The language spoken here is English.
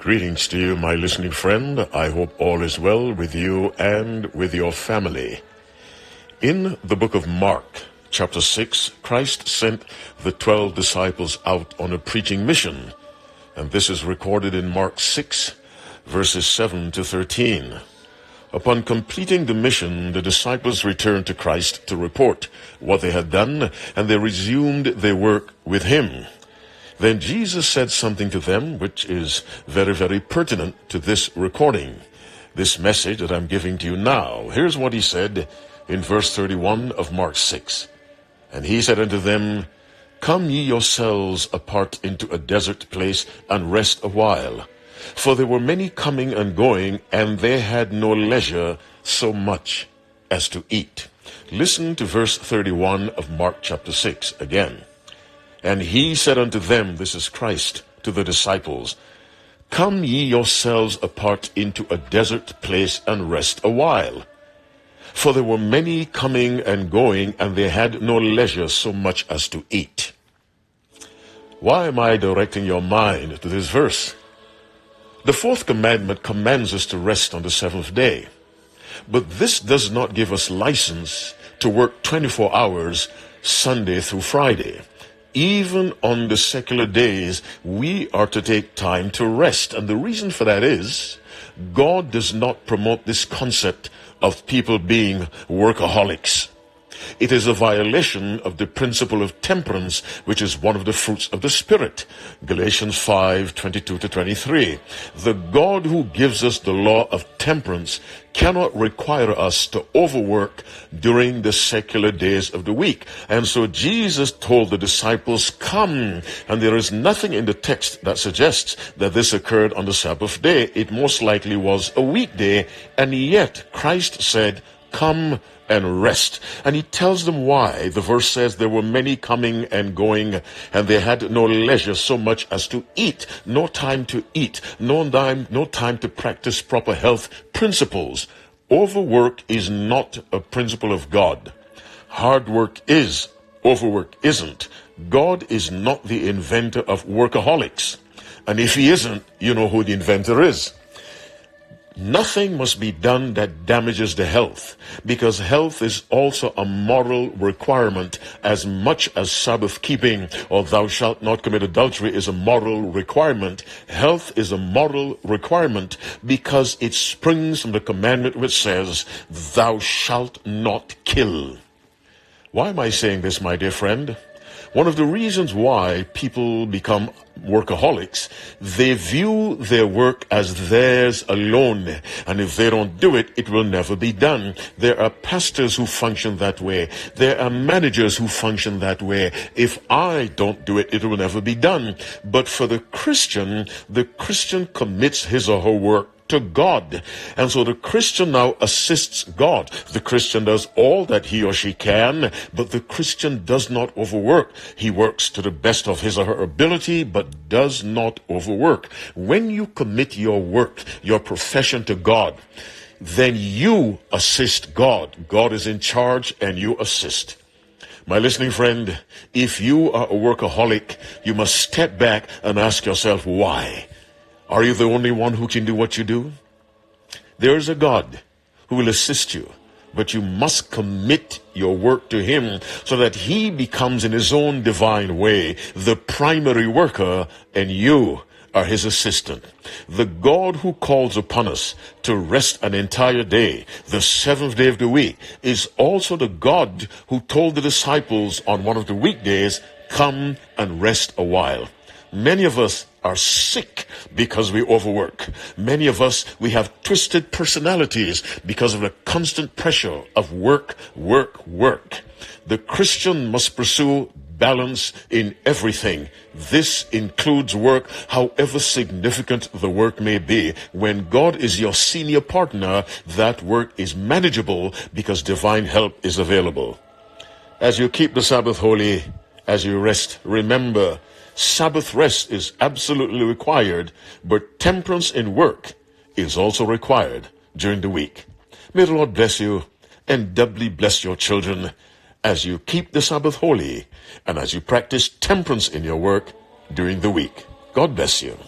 Greetings to you, my listening friend. I hope all is well with you and with your family. In the book of Mark, chapter 6, Christ sent the 12 disciples out on a preaching mission. And this is recorded in Mark 6, verses 7 to 13. Upon completing the mission, the disciples returned to Christ to report what they had done, and they resumed their work with him. Then Jesus said something to them which is very, very pertinent to this recording, this message that I'm giving to you now. Here's what he said in verse 31 of Mark 6. And he said unto them, Come ye yourselves apart into a desert place and rest a while. For there were many coming and going, and they had no leisure so much as to eat. Listen to verse 31 of Mark chapter 6 again. And he said unto them, this is Christ, to the disciples, Come ye yourselves apart into a desert place and rest a while. For there were many coming and going, and they had no leisure so much as to eat. Why am I directing your mind to this verse? The fourth commandment commands us to rest on the seventh day. But this does not give us license to work 24 hours, Sunday through Friday. Even on the secular days, we are to take time to rest. And the reason for that is, God does not promote this concept of people being workaholics. It is a violation of the principle of temperance, which is one of the fruits of the Spirit. Galatians 5:22 to 23. The God who gives us the law of temperance cannot require us to overwork during the secular days of the week. And so Jesus told the disciples, Come. And there is nothing in the text that suggests that this occurred on the Sabbath day. It most likely was a weekday. And yet Christ said, Come and rest. And he tells them why. The verse says there were many coming and going, and they had no leisure so much as to eat. No time to eat. No time to practice proper health principles. Overwork is not a principle of God. Hard work is. Overwork isn't. God is not the inventor of workaholics. And if he isn't, you know who the inventor is. Nothing must be done that damages the health, because health is also a moral requirement as much as Sabbath keeping or thou shalt not commit adultery is a moral requirement. Health is a moral requirement because it springs from the commandment which says, thou shalt not kill. Why am I saying this, my dear friend? One of the reasons why people become workaholics, they view their work as theirs alone. And if they don't do it, it will never be done. There are pastors who function that way. There are managers who function that way. If I don't do it, it will never be done. But for the Christian commits his or her work to God. And so the Christian now assists God. The Christian does all that he or she can, but the Christian does not overwork. He works to the best of his or her ability, but does not overwork. When you commit your work, your profession to God, then you assist God. God is in charge and you assist. My listening friend, if you are a workaholic, you must step back and ask yourself, why? Are you the only one who can do what you do? There is a God who will assist you, but you must commit your work to him so that he becomes in his own divine way the primary worker and you are his assistant. The God who calls upon us to rest an entire day, the seventh day of the week, is also the God who told the disciples on one of the weekdays, come and rest a while. Many of us are sick because we overwork. Many of us, we have twisted personalities because of the constant pressure of work, work, work. The Christian must pursue balance in everything. This includes work, however significant the work may be. When God is your senior partner, that work is manageable because divine help is available. As you keep the Sabbath holy, as you rest, remember, Sabbath rest is absolutely required, but temperance in work is also required during the week. May the Lord bless you and doubly bless your children as you keep the Sabbath holy and as you practice temperance in your work during the week. God bless you.